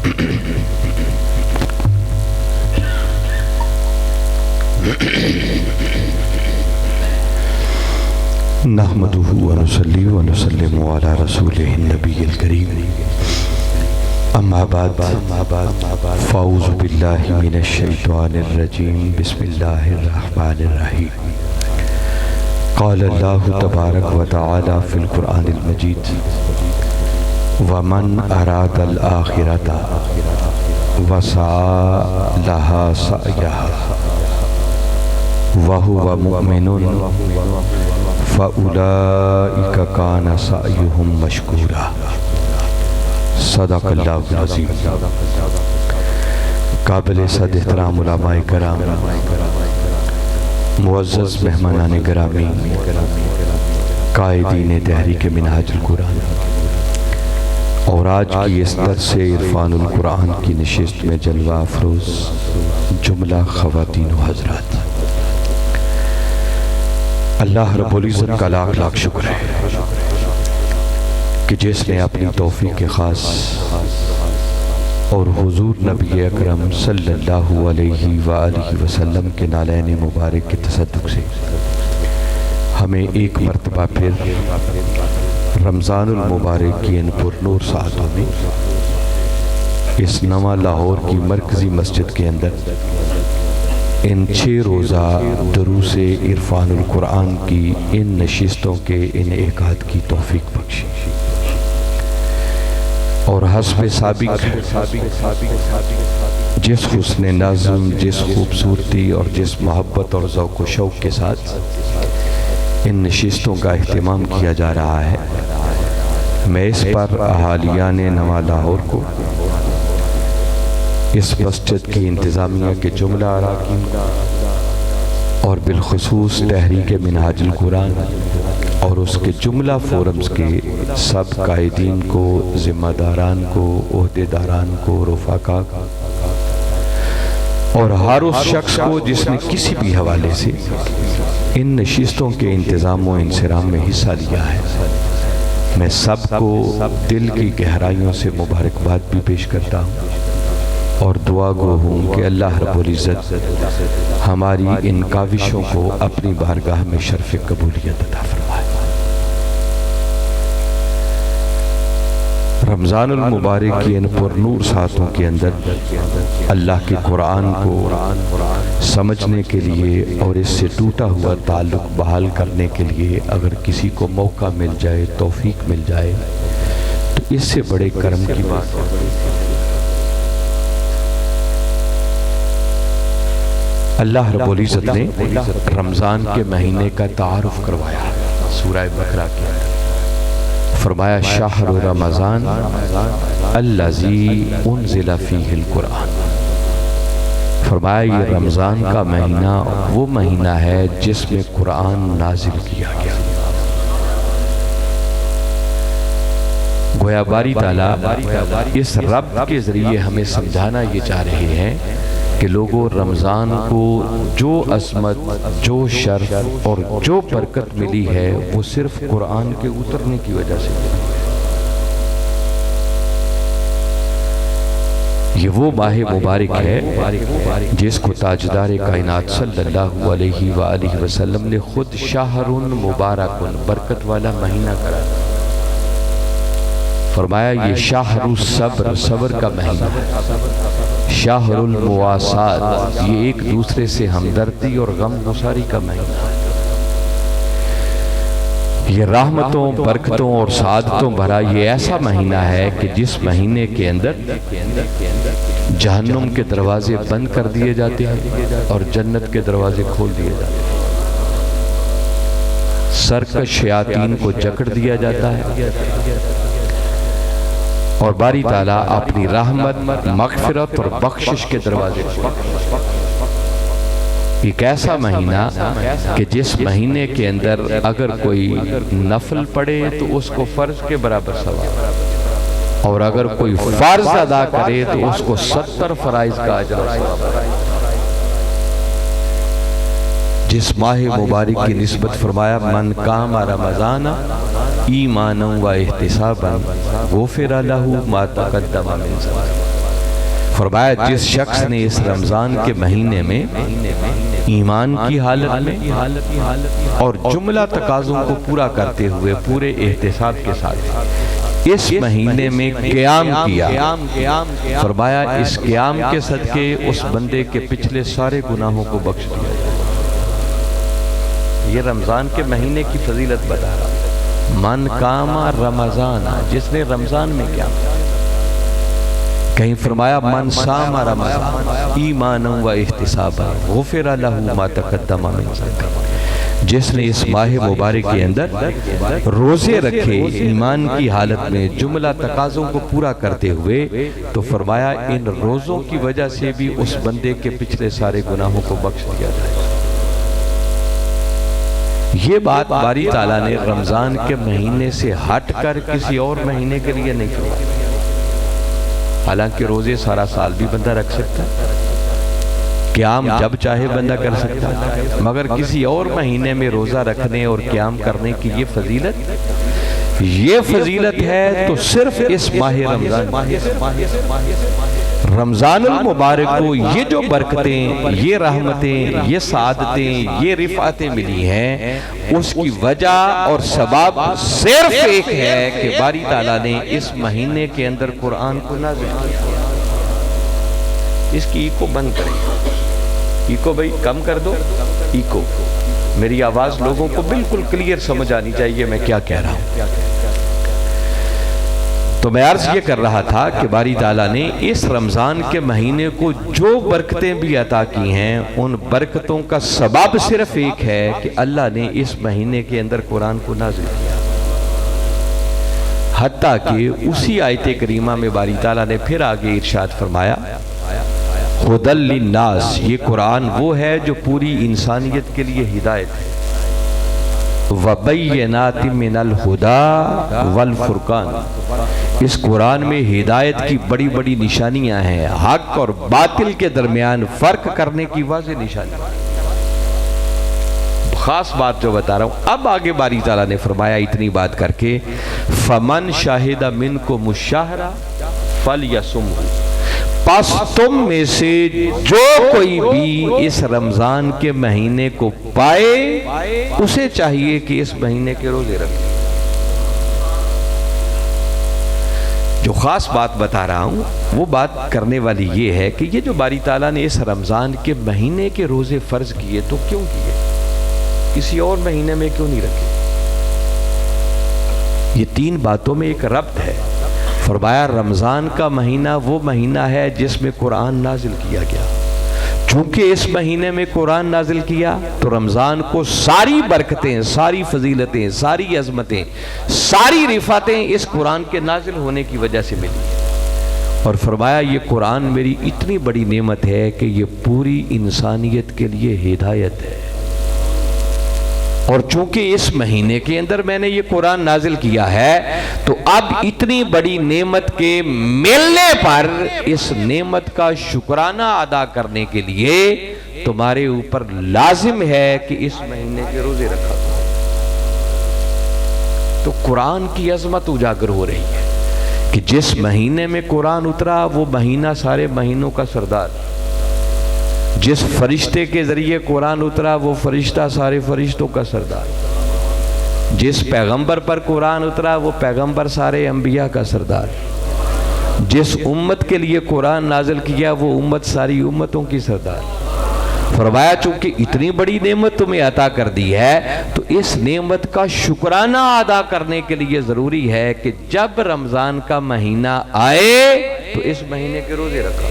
نحمده ونصلي ونسلم على رسوله النبي الكريم اما بعد فاعوذ بالله من الشيطان الرجيم بسم الله الرحمن الرحيم قال الله تبارك وتعالى في القرآن المجيد ومن أراد الآخرة وسعى لها سعيها وهو مؤمن فأولئك كان سعيهم مشكورا صدق اللہ العظیم۔ قابل صد احترام علماء کرام، معزز مہمانان گرامی، قائدین تحریک منہاج القرآن، اور آج کی اس درس عرفان القرآن کی نشست میں جلوہ افروز جملہ خواتین و حضرات، اللہ رب العزت کا لاکھ لاکھ شکر ہے کہ جس نے اپنی توفیق خاص اور حضور نبی اکرم صلی اللہ علیہ وآلہ وسلم کے نالین مبارک کے تصدق سے ہمیں ایک مرتبہ پھر رمضان المبارک کی ان پر نور ساعتوں میں اس نواں لاہور کی مرکزی مسجد کے اندر ان 6 روزہ دروس عرفان القرآن کی ان نشستوں کے انعقاد کی توفیق بخشی، اور حسب سابق جس حسن نظم، جس خوبصورتی اور جس محبت اور ذوق و شوق کے ساتھ ان نشستوں کا اہتمام کیا جا رہا ہے، میں اس پر اہالیان نواں لاہور کو، اس مسجد کی انتظامیہ کے جملہ اراکین اور بالخصوص تحریک منہاج القرآن اور اس کے جملہ فورمز کے سب قائدین کو، ذمہ داران کو، عہدیداران کو، رفقا اور ہر اس شخص کو جس نے کسی بھی حوالے سے ان نشستوں کے انتظام و انصرام میں حصہ لیا ہے، میں سب کو دل کی گہرائیوں سے مبارکباد بھی پیش کرتا ہوں اور دعا گو ہوں کہ اللہ رب العزت ہماری ان کاوشوں کو اپنی بارگاہ میں شرف قبولیت عطا فرمائے۔ رمضان المبارک کی ان پر نور ساعتوں کے اندر اللہ کے قرآن کو سمجھنے کے لیے اور اس سے ٹوٹا ہوا تعلق بحال کرنے کے لیے اگر کسی کو موقع مل جائے، توفیق مل جائے، تو اس سے بڑے کرم کی بات ہے۔ اللہ رب العزت نے رمضان کے مہینے کا تعارف کروایا سورہ بقرہ کے اندر، فرمایا شہر رمضان الذی انزل فیہ القرآن، فرمایا یہ رمضان کا مہینہ وہ مہینہ ہے جس میں قرآن نازل کیا گیا۔ گویا باری تعالیٰ اس رب کے ذریعے ہمیں سمجھانا یہ چاہ رہے ہیں کہ لوگوں، رمضان کو جو عظمت، جو شرف اور جو برکت ملی ہے وہ صرف قرآن کے اترنے کی وجہ سے ملی۔ یہ وہ ماہ مبارک ہے جس کو تاجدار کائنات صلی اللہ علیہ وآلہ وسلم نے خود شہر مبارک، برکت والا مہینہ قرار دیا۔ فرمایا یہ شہر الصبر، صبر کا مہینہ ہے، شہر المواسات، یہ ایک دوسرے سے ہمدردی اور غم گساری کا مہینہ ہے، یہ رحمتوں، برکتوں اور سعادتوں بھرا یہ ایسا مہینہ ہے کہ جس مہینے کے اندر جہنم کے دروازے بند کر دیے جاتے ہیں اور جنت کے دروازے کھول دیے جاتے ہیں، سرکش شیاطین کو جکڑ دیا جاتا ہے، اور باری تعالیٰ اپنی رحمت، مغفرت اور بخشش کے دروازے ایک ایسا مہینہ کہ جس مہینے کے اندر اگر کوئی نفل پڑھے تو اس کو فرض کے برابر ثواب، اور اگر کوئی فرض ادا کرے تو اس کو 70 فرائض کا اجر و ثواب۔ جس ماہ مبارک کی نسبت فرمایا من قام رمضان ایمانا و احتسابا غفر لہ ما تقدم من ذنبہ، فرمایا جس شخص نے اس رمضان کے مہینے میں ایمان کی حالت میں اور جملہ تقاضوں کو پورا کرتے ہوئے پورے احتساب کے ساتھ اس مہینے میں قیام کیا، فرمایا اس قیام کے صدقے اس بندے کے پچھلے سارے گناہوں کو بخش دیا جائے۔ یہ رمضان کے مہینے کی فضیلت بتا رہا، من قام رمضان، جس نے رمضان میں قیام کیا۔ کہیں فرمایا من صام رمضان ایمانا و احتسابا غفر لہ ما تقدم من ذنبہ، جس نے اس ماہ مبارک کے اندر روزے رکھے ایمان کی حالت میں جملہ تقاضوں کو پورا کرتے ہوئے، تو فرمایا ان روزوں کی وجہ سے بھی اس بندے کے پچھلے سارے گناہوں کو بخش دیا جائے گا۔ یہ بات باری تعالیٰ نے رمضان کے مہینے سے ہٹ کر کسی اور مہینے کے لیے نہیں فرمائی۔ حالانکہ روزے سارا سال بھی بندہ رکھ سکتا ہے، قیام جب چاہے بندہ کر سکتا ہے، مگر کسی اور مہینے میں روزہ رکھنے اور قیام کرنے کی یہ فضیلت ہے تو صرف اس ماہ رمضان المبارک کو یہ جو برکتیں، یہ رحمتیں، یہ سعادتیں، یہ رفعتیں ملی ہیں، اس کی وجہ اور سبب صرف ایک ہے کہ باری تعالیٰ نے اس مہینے کے اندر قرآن کو نازل کیا۔ اس کی ایکو بند کریں، ایکو بھائی کم کر دو، ایکو، میری آواز لوگوں کو بالکل کلیئر سمجھ آنی چاہیے میں کیا کہہ رہا ہوں۔ تو میں عرض یہ کر رہا تھا کہ باری تعالیٰ نے اس رمضان کے مہینے کو جو برکتیں بھی عطا کی ہیں، ان برکتوں کا سبب صرف ایک ہے کہ اللہ نے اس مہینے کے اندر قرآن کو نازل کیا۔ حتیٰ کہ اسی آیت کریمہ میں باری تعالیٰ نے پھر آگے ارشاد فرمایا، ہدی للناس، یہ قرآن وہ ہے جو پوری انسانیت کے لیے ہدایت ہے، وَبَيِّنَاتٍ مِّنَ الْهُدَى وَالْفُرْقَانِ، اس قرآن میں ہدایت کی بڑی بڑی نشانیاں ہیں، حق اور باطل کے درمیان فرق کرنے کی واضح نشانی۔ خاص بات جو بتا رہا ہوں، اب آگے باری تعالیٰ نے فرمایا اتنی بات کر کے، فَمَنْ شَاهِدَ مِنْكُمُ الشَّهْرَ فَلْيَصُمْهُ، پس تم میں سے جو کوئی بھی اس رمضان کے مہینے کو پائے اسے چاہیے کہ اس مہینے کے روزے رکھے۔ جو خاص بات بتا رہا ہوں وہ بات کرنے والی یہ ہے کہ یہ جو باری تعالیٰ نے اس رمضان کے مہینے کے روزے فرض کیے تو کیوں کیے، کسی اور مہینے میں کیوں نہیں رکھے؟ یہ تین باتوں میں ایک ربط ہے۔ فرمایا رمضان کا مہینہ وہ مہینہ ہے جس میں قرآن نازل کیا گیا، چونکہ اس مہینے میں قرآن نازل کیا تو رمضان کو ساری برکتیں، ساری فضیلتیں، ساری عظمتیں، ساری رفعتیں اس قرآن کے نازل ہونے کی وجہ سے ملی۔ اور فرمایا یہ قرآن میری اتنی بڑی نعمت ہے کہ یہ پوری انسانیت کے لیے ہدایت ہے، اور چونکہ اس مہینے کے اندر میں نے یہ قرآن نازل کیا ہے تو اب اتنی بڑی نعمت کے ملنے پر اس نعمت کا شکرانہ ادا کرنے کے لیے تمہارے اوپر لازم ہے کہ اس مہینے کے روزے رکھا۔ تو قرآن کی عظمت اجاگر ہو رہی ہے کہ جس مہینے میں قرآن اترا وہ مہینہ سارے مہینوں کا سردار، جس فرشتے کے ذریعے قرآن اترا وہ فرشتہ سارے فرشتوں کا سردار، جس پیغمبر پر قرآن اترا وہ پیغمبر سارے انبیاء کا سردار، جس امت کے لیے قرآن نازل کیا وہ امت ساری امتوں کی سردار۔ فرمایا چونکہ اتنی بڑی نعمت تمہیں عطا کر دی ہے تو اس نعمت کا شکرانہ ادا کرنے کے لیے ضروری ہے کہ جب رمضان کا مہینہ آئے تو اس مہینے کے روزے رکھا۔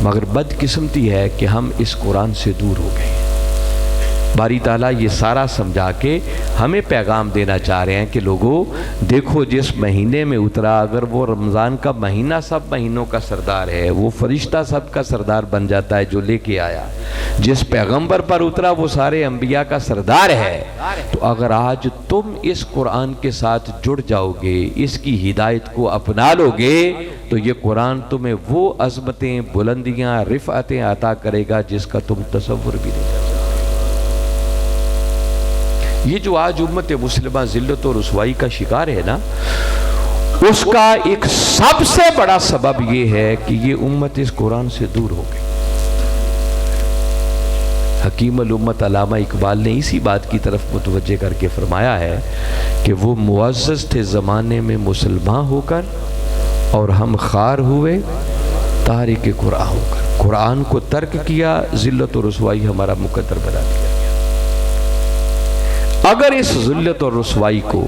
مگر بدقسمتی ہے کہ ہم اس قرآن سے دور ہو گئے۔ باری تعالیٰ یہ سارا سمجھا کے ہمیں پیغام دینا چاہ رہے ہیں کہ لوگوں دیکھو جس مہینے میں اترا اگر وہ رمضان کا مہینہ سب مہینوں کا سردار ہے، وہ فرشتہ سب کا سردار بن جاتا ہے جو لے کے آیا، جس پیغمبر پر اترا وہ سارے انبیاء کا سردار ہے، تو اگر آج تم اس قرآن کے ساتھ جڑ جاؤ گے، اس کی ہدایت کو اپنا لو گے تو یہ قرآن تمہیں وہ عظمتیں، بلندیاں، رفعتیں عطا کرے گا جس کا تم تصور بھی نہیں کر سکتے۔ یہ جو آج امت مسلمہ ذلت و رسوائی کا شکار ہے نا، اس کا ایک سب سے بڑا سبب یہ ہے کہ یہ امت اس قرآن سے دور ہو گئی۔ حکیم الامت علامہ اقبال نے اسی بات کی طرف متوجہ کر کے فرمایا ہے کہ وہ معزز تھے زمانے میں مسلمان ہو کر، اور ہم خوار ہوئے تارک قرآن ہو کر۔ قرآن کو ترک کیا، ذلت و رسوائی ہمارا مقدر بنا دیا گیا۔ اگر اس ذلت اور رسوائی کو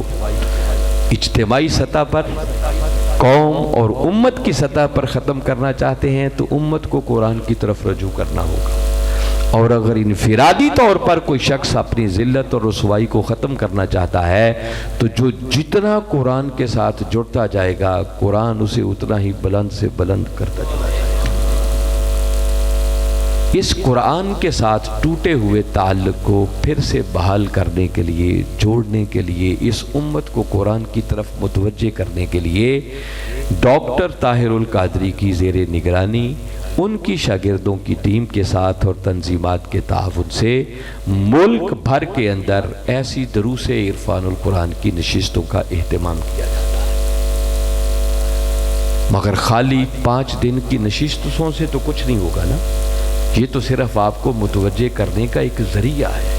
اجتماعی سطح پر، قوم اور امت کی سطح پر ختم کرنا چاہتے ہیں تو امت کو قرآن کی طرف رجوع کرنا ہوگا، اور اگر انفرادی طور پر کوئی شخص اپنی ذلت اور رسوائی کو ختم کرنا چاہتا ہے تو جو جتنا قرآن کے ساتھ جڑتا جائے گا، قرآن اسے اتنا ہی بلند سے بلند کرتا چلا جائے گا۔ اس قرآن کے ساتھ ٹوٹے ہوئے تعلق کو پھر سے بحال کرنے کے لیے، جوڑنے کے لیے، اس امت کو قرآن کی طرف متوجہ کرنے کے لیے ڈاکٹر طاہر القادری کی زیر نگرانی، ان کی شاگردوں کی ٹیم کے ساتھ اور تنظیمات کے تعاون سے ملک بھر کے اندر ایسی دروس عرفان القرآن کی نشستوں کا اہتمام کیا جاتا ہے۔ مگر خالی 5 دن کی نشستوں سے تو کچھ نہیں ہوگا نا، یہ تو صرف آپ کو متوجہ کرنے کا ایک ذریعہ ہے۔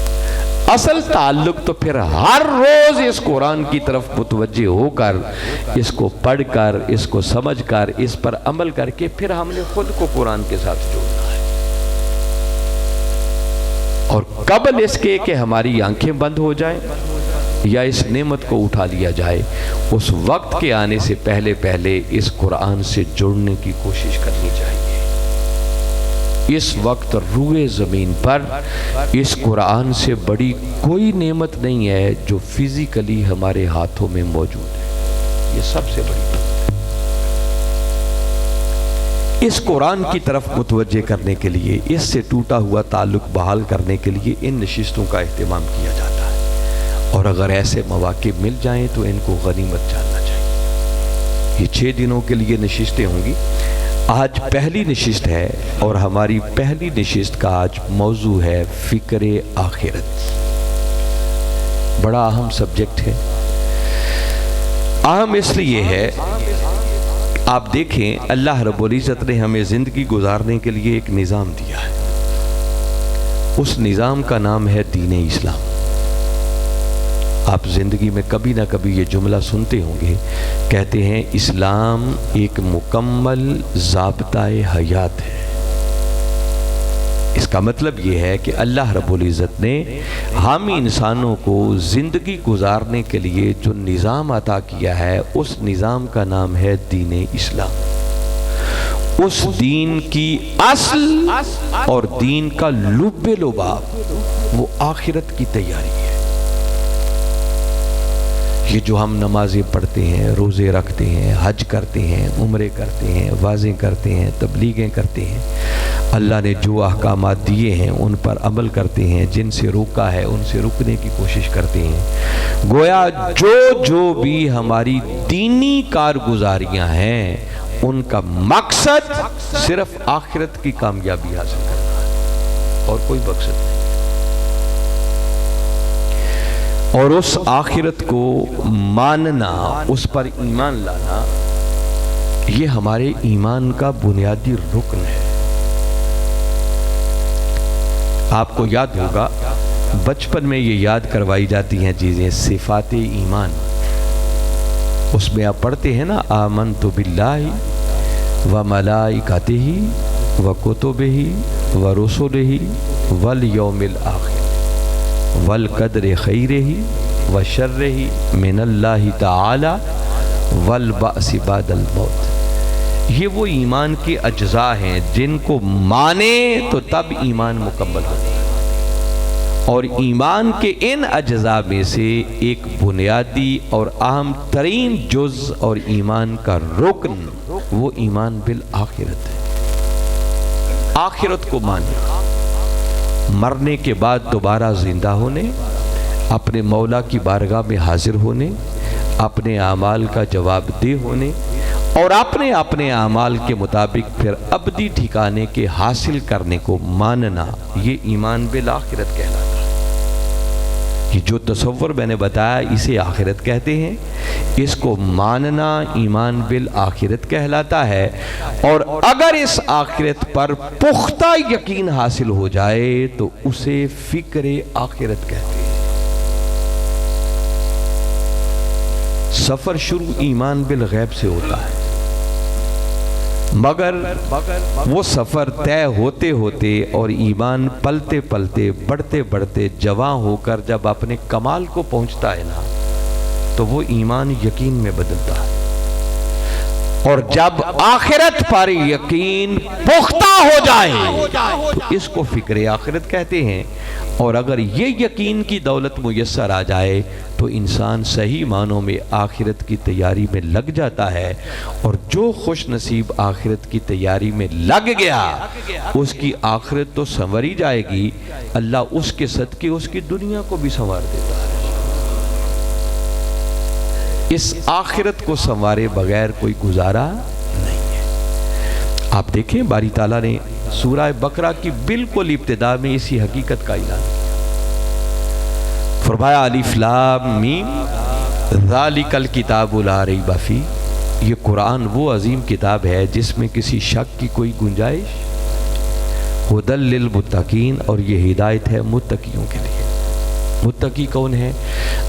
اصل تعلق تو پھر ہر روز اس قرآن کی طرف متوجہ ہو کر، اس کو پڑھ کر، اس کو سمجھ کر، اس پر عمل کر کے پھر ہم نے خود کو قرآن کے ساتھ جوڑنا ہے۔ اور قبل اس کے کہ ہماری آنکھیں بند ہو جائیں یا اس نعمت کو اٹھا لیا جائے، اس وقت کے آنے سے پہلے پہلے اس قرآن سے جڑنے کی کوشش کرنی چاہیے۔ اس وقت روئے زمین پر اس قرآن سے بڑی کوئی نعمت نہیں ہے جو فزیکلی ہمارے ہاتھوں میں موجود ہے، یہ سب سے بڑی نعمت ہے۔ اس قرآن کی طرف متوجہ کرنے کے لیے، اس سے ٹوٹا ہوا تعلق بحال کرنے کے لیے ان نشستوں کا اہتمام کیا جاتا ہے، اور اگر ایسے مواقع مل جائیں تو ان کو غنیمت جاننا چاہیے۔ یہ 6 دنوں کے لیے نشستیں ہوں گی۔ آج پہلی نشست ہے، اور ہماری پہلی نشست کا آج موضوع ہے فکر آخرت۔ بڑا اہم سبجیکٹ ہے۔ اہم اس لیے ہے، آپ دیکھیں اللہ رب العزت نے ہمیں زندگی گزارنے کے لیے ایک نظام دیا ہے۔ اس نظام کا نام ہے دین اسلام۔ آپ زندگی میں کبھی نہ کبھی یہ جملہ سنتے ہوں گے، کہتے ہیں اسلام ایک مکمل ضابطہ حیات ہے۔ اس کا مطلب یہ ہے کہ اللہ رب العزت نے ہم انسانوں کو زندگی گزارنے کے لیے جو نظام عطا کیا ہے، اس نظام کا نام ہے دین اسلام۔ اس دین کی اصل اور دین کا لب لباب وہ آخرت کی تیاری ہے۔ یہ جو ہم نمازیں پڑھتے ہیں، روزے رکھتے ہیں، حج کرتے ہیں، عمرے کرتے ہیں، وعظیں کرتے ہیں، تبلیغیں کرتے ہیں، اللہ نے جو احکامات دیے ہیں ان پر عمل کرتے ہیں، جن سے روکا ہے ان سے رکنے کی کوشش کرتے ہیں۔ گویا جو بھی ہماری دینی کارگزاریاں ہیں، ان کا مقصد صرف آخرت کی کامیابی حاصل کرنا ہے، اور کوئی مقصد نہیں۔ اور اس آخرت کو ماننا، اس پر ایمان لانا، یہ ہمارے ایمان کا بنیادی رکن ہے۔ آپ کو یاد ہوگا بچپن میں یہ یاد کروائی جاتی ہیں چیزیں، صفات ایمان۔ اس میں آپ پڑھتے ہیں نا، آمنت باللہ و ملائکتہ و کتبہ و رسلہ والیوم الآخر والقدر خیرہ و شرہ من اللہ تعالی والبعث بعد الموت۔ یہ وہ ایمان کے اجزاء ہیں جن کو مانے تو تب ایمان مکمل ہوتا ہے۔ اور ایمان کے ان اجزاء میں سے ایک بنیادی اور اہم ترین جز اور ایمان کا رکن وہ ایمان بالآخرت ہے۔ آخرت کو ماننا، مرنے کے بعد دوبارہ زندہ ہونے، اپنے مولا کی بارگاہ میں حاضر ہونے، اپنے اعمال کا جواب دہ ہونے، اور اپنے اعمال کے مطابق پھر ابدی ٹھکانے کے حاصل کرنے کو ماننا، یہ ایمان بالآخرت کہلاتا ہے۔ یہ جو تصور میں نے بتایا اسے آخرت کہتے ہیں، اس کو ماننا ایمان بالآخرت کہلاتا ہے، اور اگر اس آخرت پر پختہ یقین حاصل ہو جائے تو اسے فکر آخرت کہتے ہیں۔ سفر شروع ایمان بالغیب سے ہوتا ہے، مگر وہ سفر طے ہوتے ہوتے اور ایمان پلتے پلتے بڑھتے بڑھتے جواں ہو کر جب اپنے کمال کو پہنچتا ہے نا تو وہ ایمان یقین میں بدلتا ہے، اور جب آخرت پر یقین پختہ ہو جائے تو اس کو فکر آخرت کہتے ہیں۔ اور اگر یہ یقین کی دولت میسر آ جائے تو انسان صحیح معنوں میں آخرت کی تیاری میں لگ جاتا ہے، اور جو خوش نصیب آخرت کی تیاری میں لگ گیا اس کی آخرت تو سنوری جائے گی، اللہ اس کے صدقے اس کی دنیا کو بھی سنوار دیتا ہے۔ اس آخرت کو سنوارے بغیر کوئی گزارا نہیں ہے۔ آپ دیکھیں باری تعالیٰ نے سورہ بقرہ کی بالکل ابتدا میں اسی حقیقت کا اعلان کیا، فرمایا الف لام میم ذالک الکتاب لا ریب فیہ، یہ قرآن وہ عظیم کتاب ہے جس میں کسی شک کی کوئی گنجائش، ھدی للمتقین، اور یہ ہدایت ہے متقیوں کے لیے۔ متقی کون ہے؟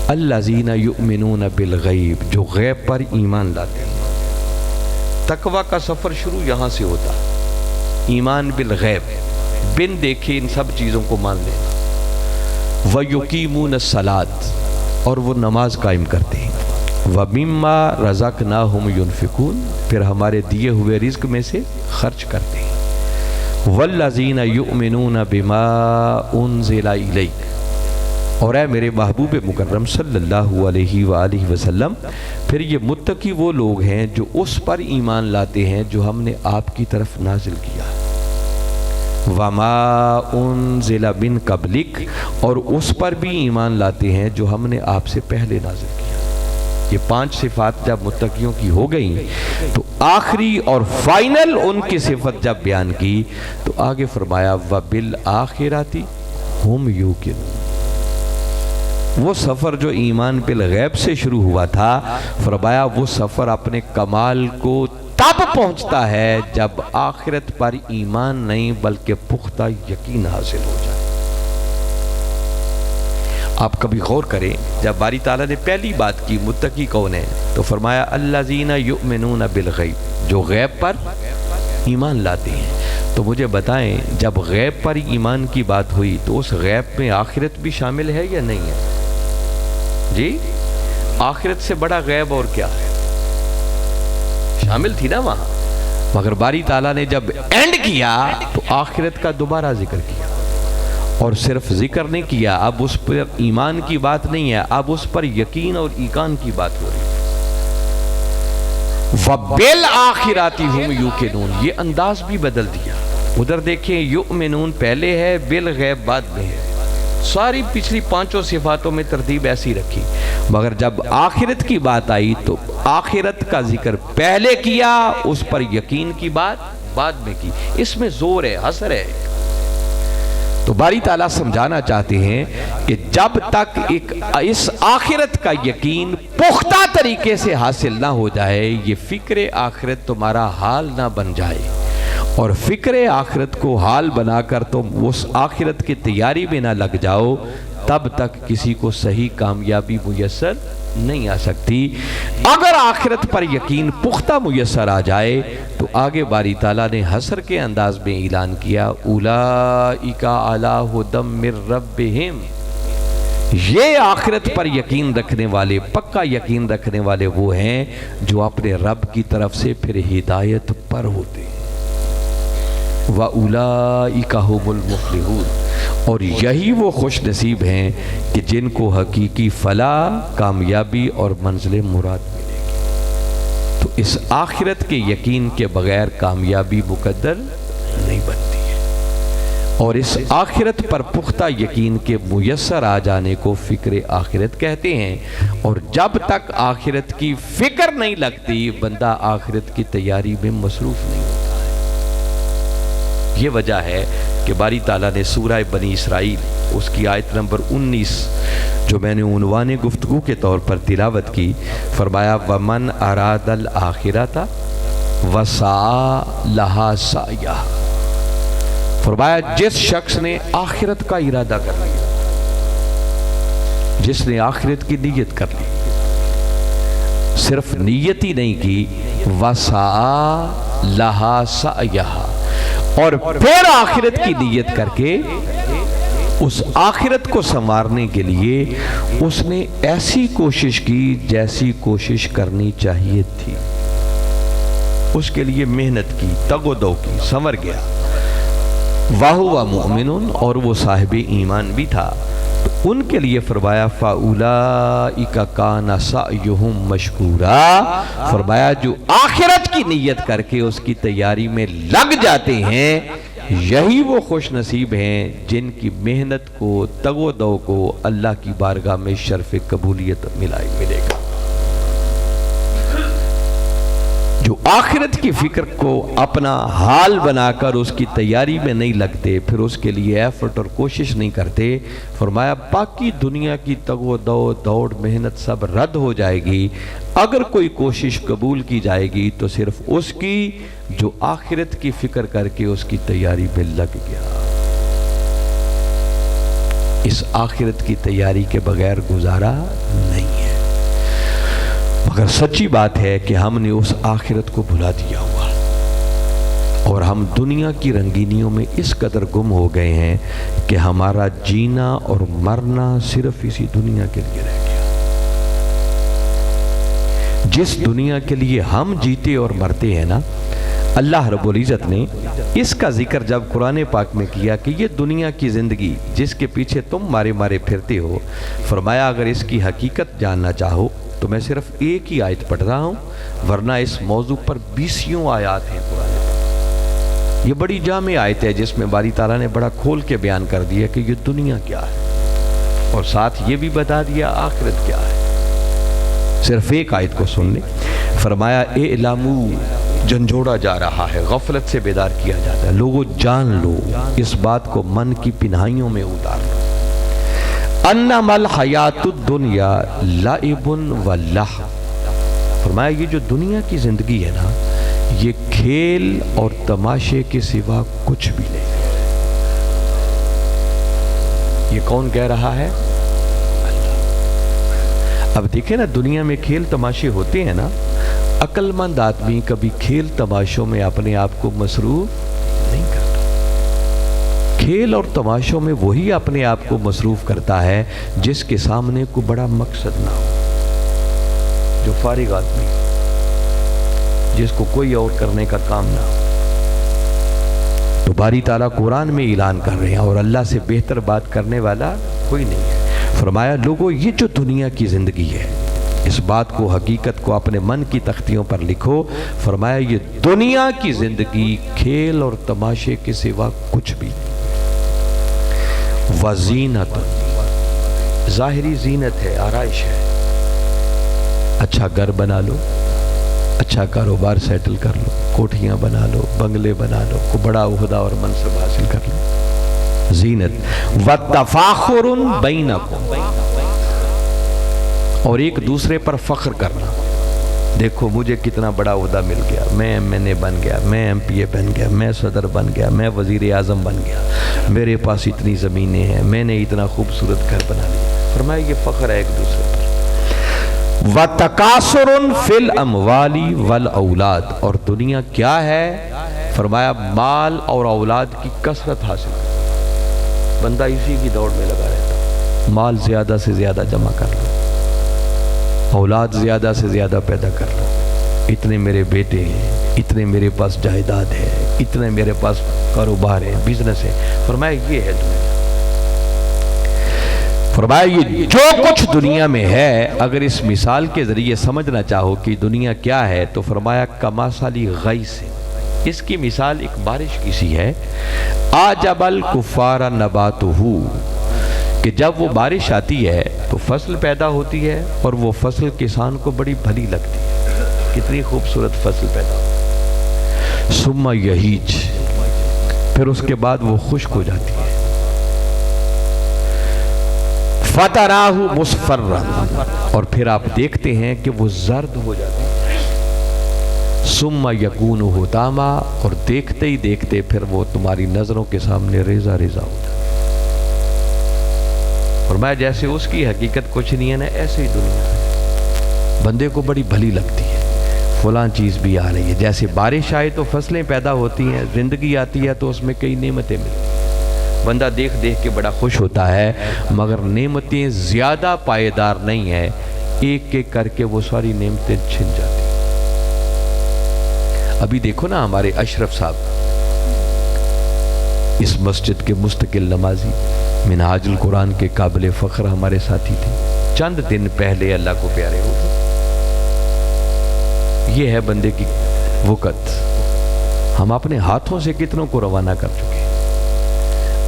الذین یؤمنون بالغیب، جو غیب پر ایمان لاتے ہیں۔ تقویٰ کا سفر شروع یہاں سے ہوتا ہے، ایمان بالغیب، بن دیکھے ان سب چیزوں کو مان لینا۔ وَيُقِيمُونَ الصَّلَاةَ، اور وہ نماز قائم کرتے ہیں۔ وَمِمَّا رَزَقْنَاهُمْ يُنْفِقُونَ، پھر ہمارے دیے ہوئے رزق میں سے خرچ کرتے ہیں۔ وَالَّذِينَ يُؤْمِنُونَ بِمَا أُنزِلَ إِلَيْكَ، اور اے میرے محبوب مکرم صلی اللہ علیہ وآلہ وسلم، پھر یہ متقی وہ لوگ ہیں جو اس پر ایمان لاتے ہیں جو ہم نے آپ کی طرف نازل کیا۔ وَمَا أُنزِلَ مِن قَبْلِكَ، اور اس پر بھی ایمان لاتے ہیں جو ہم نے آپ سے پہلے نازل کیا۔ یہ 5 صفات جب متقیوں کی ہو گئیں تو آخری اور فائنل ان کی صفت جب بیان کی تو آگے فرمایا وَبِالْآخِرَةِ هُمْ يُوقِنُونَ۔ وہ سفر جو ایمان بالغیب سے شروع ہوا تھا، فرمایا وہ سفر اپنے کمال کو تب پہنچتا ہے جب آخرت پر ایمان نہیں بلکہ پختہ یقین حاصل ہو جائے۔ آپ کبھی غور کریں، جب باری تعالیٰ نے پہلی بات کی متقی کون ہے تو فرمایا الذین یؤمنون بالغیب، جو غیب پر ایمان لاتے ہیں۔ تو مجھے بتائیں جب غیب پر ایمان کی بات ہوئی تو اس غیب میں آخرت بھی شامل ہے یا نہیں ہے؟ جی، آخرت سے بڑا غیب اور کیا ہے؟ شامل تھی نا وہاں، مگر باری تعالیٰ نے جب اینڈ کیا تو آخرت کا دوبارہ ذکر کیا، اور صرف ذکر نہیں کیا، اب اس پر ایمان کی بات نہیں ہے، اب اس پر یقین اور ایقان کی بات ہو رہی ہے۔ وَبِالْآخِرَةِ هُمْ يُوقِنُونَ، یہ انداز بھی بدل دیا۔ ادھر دیکھیں یؤمنون پہلے ہے، بالغیب بعد میں ہے۔ ساری پچھلی 5 صفاتوں میں ترتیب ایسی رکھی، مگر جب آخرت کی بات آئی تو آخرت کا ذکر پہلے کیا، اس پر یقین کی بات بعد میں کی۔ اس میں زور ہے، حسر ہے۔ تو باری تعالیٰ سمجھانا چاہتے ہیں کہ جب تک اس آخرت کا یقین پختہ طریقے سے حاصل نہ ہو جائے، یہ فکر آخرت تمہارا حال نہ بن جائے، اور فکر آخرت کو حال بنا کر تم اس آخرت کی تیاری میں نہ لگ جاؤ، تب تک کسی کو صحیح کامیابی میسر نہیں آ سکتی۔ اگر آخرت پر یقین پختہ میسر آ جائے تو آگے باری تعالیٰ نے حسر کے انداز میں اعلان کیا اولئک علی ھدی من ربہم، یہ آخرت پر یقین رکھنے والے، پکا یقین رکھنے والے وہ ہیں جو اپنے رب کی طرف سے پھر ہدایت پر ہوتے ہیں۔ وَأُولَئِكَ هُمُ الْمُفْلِحُونَ، اور یہی وہ خوش نصیب ہیں کہ جن کو حقیقی فلاح، کامیابی اور منزل مراد ملے گی۔ تو اس آخرت کے یقین کے بغیر کامیابی مقدر نہیں بنتی ہے، اور اس آخرت پر پختہ یقین کے میسر آ جانے کو فکر آخرت کہتے ہیں، اور جب تک آخرت کی فکر نہیں لگتی بندہ آخرت کی تیاری میں مصروف نہیں ہوتا ہے۔ یہ وجہ ہے کہ باری تعالیٰ نے سورہ بنی اسرائیل اس کی آیت نمبر 19 جو میں نے عنوان گفتگو کے طور پر تلاوت کی، فرمایا وَمَنْ أَرَادَ الْآخِرَةَ وَسَعَى لَهَا سَعْيَهَا، فرمایا جس شخص نے آخرت کا ارادہ کر لیا، جس نے آخرت کی نیت کر لی، صرف نیت ہی نہیں کی، وَسَعَى لَهَا سَعْيَهَا، اور پھر آخرت کی نیت کر کے اس آخرت کو سنوارنے کے لیے اس نے ایسی کوشش کی جیسی کوشش کرنی چاہیے تھی، اس کے لیے محنت کی، تگ و دو کی، سنور گیا، وَهُوَ مُؤْمِنٌ، اور وہ صاحب ایمان بھی تھا، تو ان کے لیے فرمایا فَأُولَئِكَ كَانَ سَعْيُهُمْ مَشْكُورًا، فرمایا جو آخرت کی نیت کر کے اس کی تیاری میں لگ جاتے ہیں، یہی وہ خوش نصیب ہیں جن کی محنت کو، تگ و دو کو اللہ کی بارگاہ میں شرف قبولیت ملے گا۔ جو آخرت کی فکر کو اپنا حال بنا کر اس کی تیاری میں نہیں لگتے، پھر اس کے لیے ایفرٹ اور کوشش نہیں کرتے، فرمایا باقی دنیا کی تگ و دو، دوڑ، محنت سب رد ہو جائے گی۔ اگر کوئی کوشش قبول کی جائے گی تو صرف اس کی جو آخرت کی فکر کر کے اس کی تیاری میں لگ گیا۔ اس آخرت کی تیاری کے بغیر گزارا نہیں ہے، مگر سچی بات ہے کہ ہم نے اس آخرت کو بھلا دیا ہوا، اور ہم دنیا کی رنگینیوں میں اس قدر گم ہو گئے ہیں کہ ہمارا جینا اور مرنا صرف اسی دنیا کے لیے رہ گیا۔ جس دنیا کے لیے ہم جیتے اور مرتے ہیں نا، اللہ رب العزت نے اس کا ذکر جب قرآن پاک میں کیا کہ یہ دنیا کی زندگی جس کے پیچھے تم مارے مارے پھرتے ہو، فرمایا اگر اس کی حقیقت جاننا چاہو تو میں صرف ایک ہی آیت پڑھ رہا ہوں، ورنہ اس موضوع پر 20 آیات ہیں قرآن پاک۔ یہ بڑی جامع آیت ہے جس میں باری تعالیٰ نے بڑا کھول کے بیان کر دیا کہ یہ دنیا کیا ہے، اور ساتھ یہ بھی بتا دیا آخرت کیا ہے۔ صرف ایک آیت کو سن لیں، فرمایا اعلموا، جھنجھوڑا جا رہا ہے، غفلت سے بیدار کیا جاتا ہے، لوگوں جان لو، اس بات کو من کی پنہائیوں میں اتار لو، انما الحیات الدنیا لعب و لہو، فرمایا یہ جو دنیا کی زندگی ہے نا، یہ کھیل اور تماشے کے سوا کچھ بھی نہیں ہے۔ یہ کون کہہ رہا ہے؟ اب دیکھیں نا، دنیا میں کھیل تماشے ہوتے ہیں نا، عقل مند آدمی کبھی کھیل تماشوں میں اپنے آپ کو مصروف نہیں کرتا۔ کھیل اور تماشوں میں وہی اپنے آپ کو مصروف کرتا ہے جس کے سامنے کو بڑا مقصد نہ ہو، جو فارغ آدمی، جس کو کوئی اور کرنے کا کام نہ ہو۔ تو باری تعالیٰ قرآن میں اعلان کر رہے ہیں، اور اللہ سے بہتر بات کرنے والا کوئی نہیں ہے۔ فرمایا لوگوں یہ جو دنیا کی زندگی ہے، اس بات کو، حقیقت کو اپنے من کی تختیوں پر لکھو، فرمایا یہ دنیا کی زندگی کھیل اور تماشے کے سوا کچھ بھی نہیں۔ وزینت، ظاہری زینت ہے، آرائش ہے، اچھا گھر بنا لو، اچھا کاروبار سیٹل کر لو، کوٹھیاں بنا لو، بنگلے بنا لو، کو بڑا عہدہ اور منصب حاصل کر لو، زینت۔ وَتَفَاخُرٌ بَيْنَكُمْ، اور ایک دوسرے پر فخر کرنا، دیکھو مجھے کتنا بڑا عہدہ مل گیا، میں MNA بن گیا، میں MPA بن گیا، میں صدر بن گیا، میں وزیر اعظم بن گیا، میرے پاس اتنی زمینیں ہیں، میں نے اتنا خوبصورت گھر بنا لیا۔ فرمایا یہ فخر ہے ایک دوسرے پر۔ وَتَكَاثُرٌ فِي الْأَمْوَالِ وَالْأَوْلَادِ، اور دنیا کیا ہے؟ فرمایا مال اور اولاد کی کثرت حاصل کر، بندہ اسی کی دوڑ میں لگا رہتا، مال زیادہ سے زیادہ جمع کر لو، اولاد زیادہ سے زیادہ پیدا کر لو، اتنے میرے بیٹے ہیں، اتنے میرے پاس جائیداد ہے، اتنے میرے پاس کاروبار ہے، بزنس ہے۔ فرمایا یہ ہے دنیا۔ فرمایا یہ جو کچھ دنیا میں ہے، اگر اس مثال کے ذریعے سمجھنا چاہو کہ دنیا کیا ہے، تو فرمایا کماثل غیث، اس کی مثال ایک بارش کی سی ہے، اعجب الکفار نباتہ، کہ جب وہ بارش آتی ہے تو فصل پیدا ہوتی ہے، اور وہ فصل کسان کو بڑی بھلی لگتی ہے، کتنی خوبصورت فصل پیدا ہوتی ہے۔ ثم یہیج، پھر اس کے بعد وہ خشک ہو جاتی ہے. فَتَرَاهُ مُصْفَرًّا، اور پھر آپ دیکھتے ہیں کہ وہ زرد ہو جاتی ہے. ثُمَّ يَكُونُ حُطَامًا، اور دیکھتے ہی دیکھتے پھر وہ تمہاری نظروں کے سامنے ریزہ ریزہ ہو جاتی ہے. اور میں جیسے اس کی حقیقت کچھ نہیں ہے نا، ایسے ہی دنیا ہے. بندے کو بڑی بھلی لگتی ہے، فلاں چیز بھی آ رہی ہے. جیسے بارش آئے تو فصلیں پیدا ہوتی ہیں، زندگی آتی ہے تو اس میں کئی نعمتیں ملتی ہیں. بندہ دیکھ دیکھ کے بڑا خوش ہوتا ہے، مگر نعمتیں زیادہ پائیدار نہیں ہیں. ایک ایک کر کے وہ ساری نعمتیں چھن جاتی ہیں. ابھی دیکھو نا ہمارے اشرف صاحب، اس مسجد کے مستقل نمازی، منہاج القرآن کے قابل فخر ہمارے ساتھی تھے. چند دن پہلے اللہ کو پیارے ہو گئے. یہ ہے بندے کی وقت. ہم اپنے ہاتھوں سے کتنوں کو روانہ کر چکے.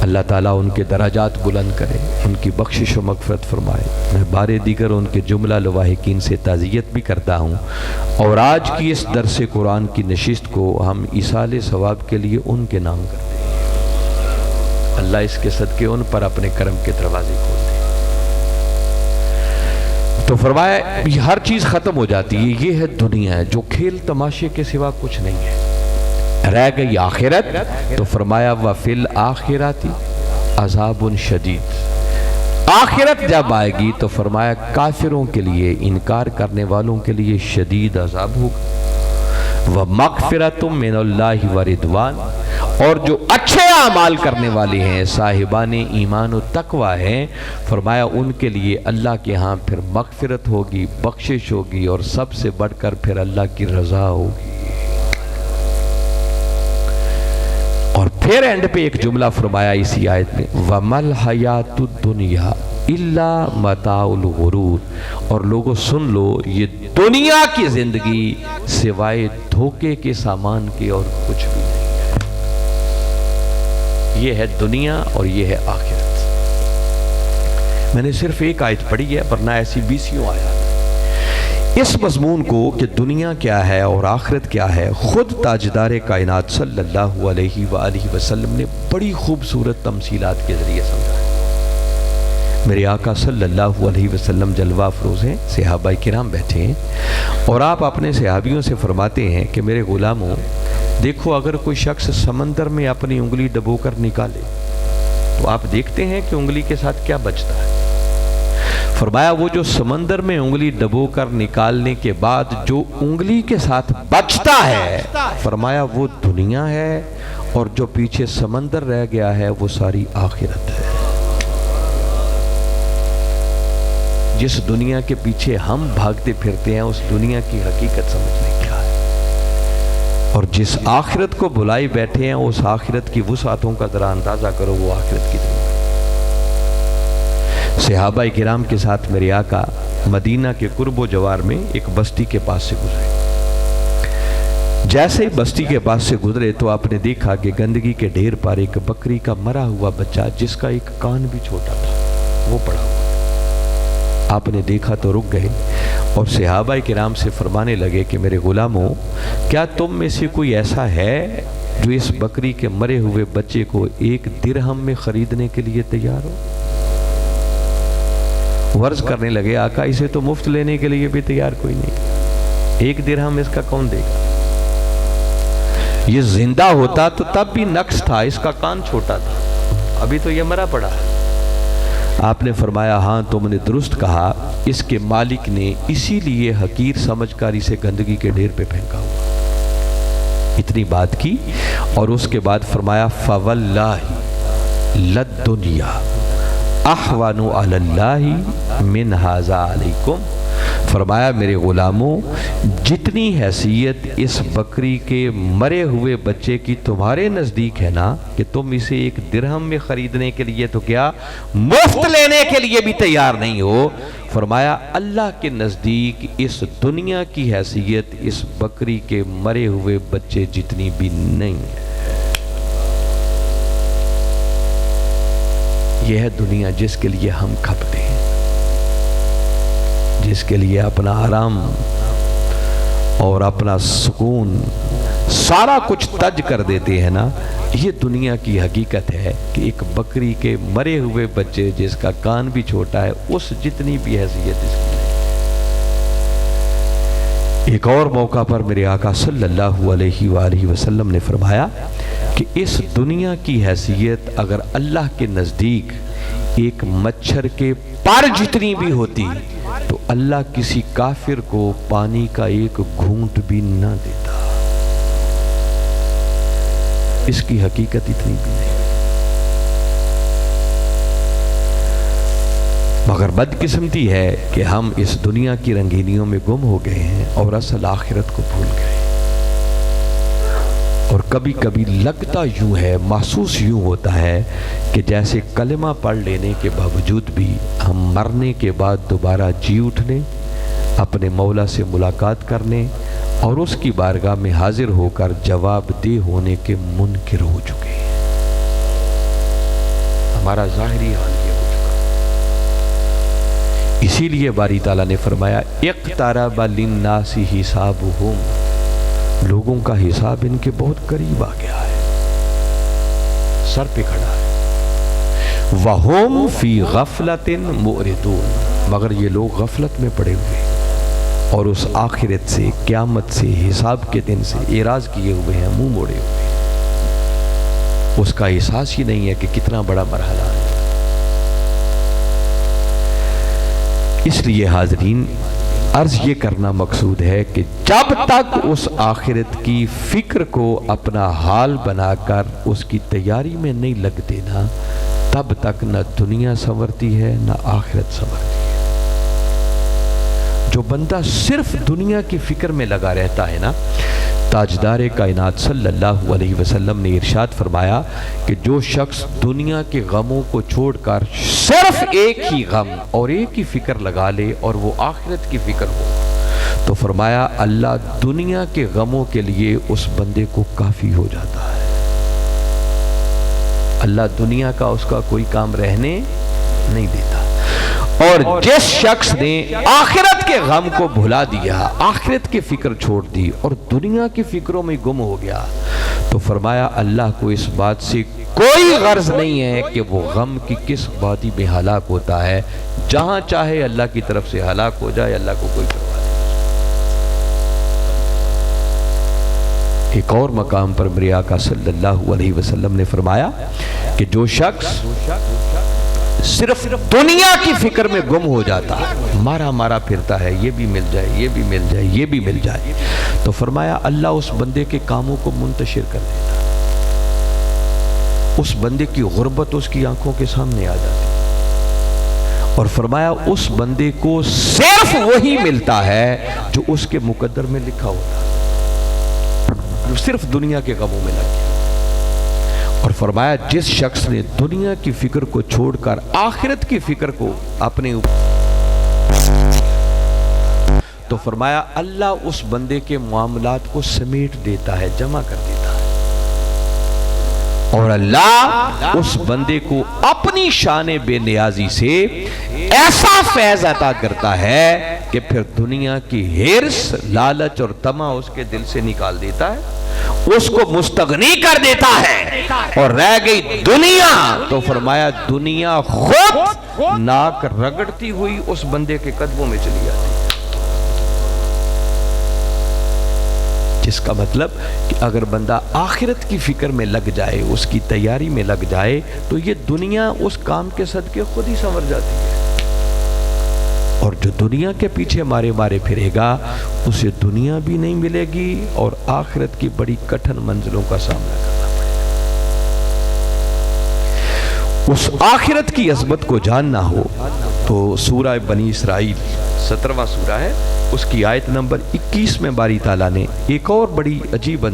اللہ تعالیٰ ان کے درجات بلند کرے، ان کی بخشش و مغفرت فرمائے. میں بار دیگر ان کے جملہ لواحقین سے تعزیت بھی کرتا ہوں. اور آج کی اس درس قرآن کی نشست کو ہم ایصال ثواب کے لیے ان کے نام کرتے ہیں. اللہ اس کے صدقے ان پر اپنے کرم کے دروازے کھول دے. تو فرمایا ہر چیز ختم ہو جاتی ہے. یہ ہے دنیا ہے جو کھیل تماشے کے سوا کچھ نہیں ہے. رہ گئی آخرت، تو فرمایا وَفِي الْآخِرَةِ عَذَابٌ شَدِيدٌ. آخرت جب آئے گی تو فرمایا کافروں کے لیے، انکار کرنے والوں کے لیے شدید عذاب ہوگا. وَمَغْفِرَةٌ مِّنَ اللَّهِ وَرِضْوَانٌ، اور جو اچھے اعمال کرنے والے ہیں، صاحبان ایمان و تقوی ہیں، فرمایا ان کے لیے اللہ کے ہاں پھر مغفرت ہوگی، بخشش ہوگی، اور سب سے بڑھ کر پھر اللہ کی رضا ہوگی. اور پھر اینڈ پہ ایک جملہ فرمایا اسی آیت میں وَمَا الْحَيَاةُ الدُّنْيَا إِلَّا مَتَاعُ الْغُرُورِ. اور لوگوں سن لو، یہ دنیا کی زندگی سوائے دھوکے کے سامان کے اور کچھ بھی نہیں ہے. یہ ہے دنیا اور یہ ہے آخرت. میں نے صرف ایک آیت پڑھی ہے، ورنہ ایسی 20 آیات. اس مضمون کو کہ دنیا کیا ہے اور آخرت کیا ہے، خود تاجدار کائنات صلی اللہ علیہ وآلہ وسلم نے بڑی خوبصورت تمثیلات کے ذریعے سمجھا. میرے آقا صلی اللہ علیہ وسلم جلوہ افروز ہیں، صحابہ کرام بیٹھے ہیں، اور آپ اپنے صحابیوں سے فرماتے ہیں کہ میرے غلاموں دیکھو، اگر کوئی شخص سمندر میں اپنی انگلی ڈبو کر نکالے تو آپ دیکھتے ہیں کہ انگلی کے ساتھ کیا بچتا ہے. فرمایا وہ جو سمندر میں انگلی ڈبو کر نکالنے کے بعد جو انگلی کے ساتھ بچتا ہے، فرمایا وہ دنیا ہے، اور جو پیچھے سمندر رہ گیا ہے وہ ساری آخرت ہے. جس دنیا کے پیچھے ہم بھاگتے پھرتے ہیں، اس دنیا کی حقیقت سمجھنے کیا ہے، اور جس آخرت کو بلائی بیٹھے ہیں، اس آخرت کی وسعتوں کا ذرا اندازہ کرو. وہ آخرت کی دنیا. صحابہ کرام کے ساتھ میرے آقا مدینہ کے قرب و جوار میں ایک بستی کے پاس سے گزرے. جیسے ہی بستی کے پاس سے گزرے تو آپ نے دیکھا کہ گندگی کے ڈھیر پر ایک بکری کا مرا ہوا بچہ، جس کا ایک کان بھی چھوٹا تھا، وہ پڑا ہوا. آپ نے دیکھا تو رک گئے اور صحابہ کرام سے فرمانے لگے کہ میرے غلاموں، کیا تم میں سے کوئی ایسا ہے جو اس بکری کے مرے ہوئے بچے کو 1 درہم میں خریدنے کے لیے تیار ہو؟ ورز کرنے لگے آقا اسے تو مفت لینے کے لیے بھی تیار کوئی نہیں. 1 درہم اس کا کون دے گا؟ یہ زندہ ہوتا تو تب بھی نقص تھا، اس کا کان چھوٹا تھا، ابھی تو یہ مرا پڑا ہے. آپ نے فرمایا ہاں تم نے درست کہا، اس کے مالک نے اسی لیے حقیر سمجھ کر اسے گندگی کے ڈھیر پہ پھینکا ہوا. اتنی بات کی اور اس کے بعد فرمایا فَوَاللَّهِ لَلدُّنْيَا احوان علی اللہ من ھذا علیکم. فرمایا میرے غلاموں، جتنی حیثیت اس بکری کے مرے ہوئے بچے کی تمہارے نزدیک ہے نا، کہ تم اسے 1 درہم میں خریدنے کے لیے تو کیا مفت لینے کے لیے بھی تیار نہیں ہو، فرمایا اللہ کے نزدیک اس دنیا کی حیثیت اس بکری کے مرے ہوئے بچے جتنی بھی نہیں ہے. یہ ہے دنیا جس کے لیے ہم کھپتے ہیں، جس کے لیے اپنا آرام اور اپنا سکون سارا کچھ تج کر دیتے ہیں نا، یہ دنیا کی حقیقت ہے کہ ایک بکری کے مرے ہوئے بچے جس کا کان بھی چھوٹا ہے اس جتنی بھی حیثیت اس کی نہیں۔ ایک اور موقع پر میرے آقا صلی اللہ علیہ وآلہ وسلم نے فرمایا کہ اس دنیا کی حیثیت اگر اللہ کے نزدیک ایک مچھر کے پر جتنی بھی ہوتی تو اللہ کسی کافر کو پانی کا ایک گھونٹ بھی نہ دیتا۔ اس کی حقیقت اتنی بھی نہیں، مگر بدقسمتی ہے کہ ہم اس دنیا کی رنگینیوں میں گم ہو گئے ہیں اور اصل آخرت کو بھول گئے۔ اور کبھی کبھی لگتا یوں ہے، محسوس یوں ہوتا ہے کہ جیسے کلمہ پڑھ لینے کے باوجود بھی ہم مرنے کے بعد دوبارہ جی اٹھنے، اپنے مولا سے ملاقات کرنے اور اس کی بارگاہ میں حاضر ہو کر جواب دہ ہونے کے منکر ہو چکے ہیں۔ ہمارا ظاہری حال یہ ہو چکا۔ اسی لیے باری تعالیٰ نے فرمایا اقترب للناس حسابہم، لوگوں کا حساب ان کے بہت قریب آ گیا ہے، سر پہ کھڑا ہے۔ وَهُمْ فِي غَفْلَةٍ مُعْرِضُونَ، مگر یہ لوگ غفلت میں پڑے ہوئے اور اس آخرت سے، قیامت سے، حساب کے دن سے اعراض کیے ہوئے ہیں، منہ موڑے ہوئے ہیں۔ اس کا احساس ہی نہیں ہے کہ کتنا بڑا مرحلہ ہے۔ اس لیے حاضرین، عرض یہ کرنا مقصود ہے کہ جب تک اس آخرت کی فکر کو اپنا حال بنا کر اس کی تیاری میں نہیں لگ دینا، تب تک نہ دنیا سنورتی ہے نہ آخرت سنورتی ہے۔ جو بندہ صرف دنیا کی فکر میں لگا رہتا ہے نا، تاجدار کائنات صلی اللہ علیہ وسلم نے ارشاد فرمایا کہ جو شخص دنیا کے غموں کو چھوڑ کر صرف ایک ہی غم اور ایک ہی فکر لگا لے اور وہ آخرت کی فکر ہو، تو فرمایا اللہ دنیا کے غموں کے لیے اس بندے کو کافی ہو جاتا ہے۔ اللہ دنیا کا اس کا کوئی کام رہنے نہیں دیتا۔ اور جس شخص نے آخرت کے غم کو بھلا دیا، آخرت کی فکر چھوڑ دی اور دنیا کی فکروں میں گم ہو گیا، تو فرمایا اللہ کو اس بات سے کوئی غرض نہیں ہے کہ وہ غم کی کس وادی میں ہلاک ہوتا ہے، جہاں چاہے اللہ کی طرف سے ہلاک ہو جائے، اللہ کو کوئی پرواہ نہیں۔ ایک اور مقام پر میرے آقا صلی اللہ علیہ وسلم نے فرمایا کہ جو شخص صرف دنیا کی فکر میں گم ہو جاتا ہے، مارا مارا پھرتا ہے، یہ بھی مل جائے، یہ بھی مل جائے، یہ بھی مل جائے، تو فرمایا اللہ اس بندے کے کاموں کو منتشر کر دیتا ہے۔ اس بندے کی غربت اس کی آنکھوں کے سامنے آ جاتی، اور فرمایا اس بندے کو صرف وہی ملتا ہے جو اس کے مقدر میں لکھا ہوتا ہے، جو صرف دنیا کے غموں میں لگ گیا۔ اور فرمایا جس شخص نے دنیا کی فکر کو چھوڑ کر آخرت کی فکر کو اپنے تو فرمایا اللہ اس بندے کے معاملات کو سمیٹ دیتا ہے، جمع کر دیتا ہے، اور اللہ اس بندے کو اپنی شان بے نیازی سے ایسا فیض عطا کرتا ہے کہ پھر دنیا کی ہرس، لالچ اور طمع اس کے دل سے نکال دیتا ہے، اس کو مستغنی کر دیتا ہے، اور رہ گئی دنیا تو فرمایا دنیا خود ناک رگڑتی ہوئی اس بندے کے قدموں میں چلی جاتی ہے۔ جس کا مطلب کہ اگر بندہ آخرت کی فکر میں لگ جائے، اس کی تیاری میں لگ جائے، تو یہ دنیا اس کام کے صدقے خود ہی سنور جاتی ہے۔ اور جو دنیا کے پیچھے مارے مارے پھرے گا، اسے دنیا بھی نہیں ملے گی اور آخرت کی بڑی کٹھن منزلوں کا سامنا کرنا پڑے گا۔ اس آخرت کی عظمت کو جاننا ہو تو سورہ بنی اسرائیل 17واں سورہ ہے، اس کی آیت نمبر 21 میں باری تعالیٰ نے ایک اور بڑی عجیب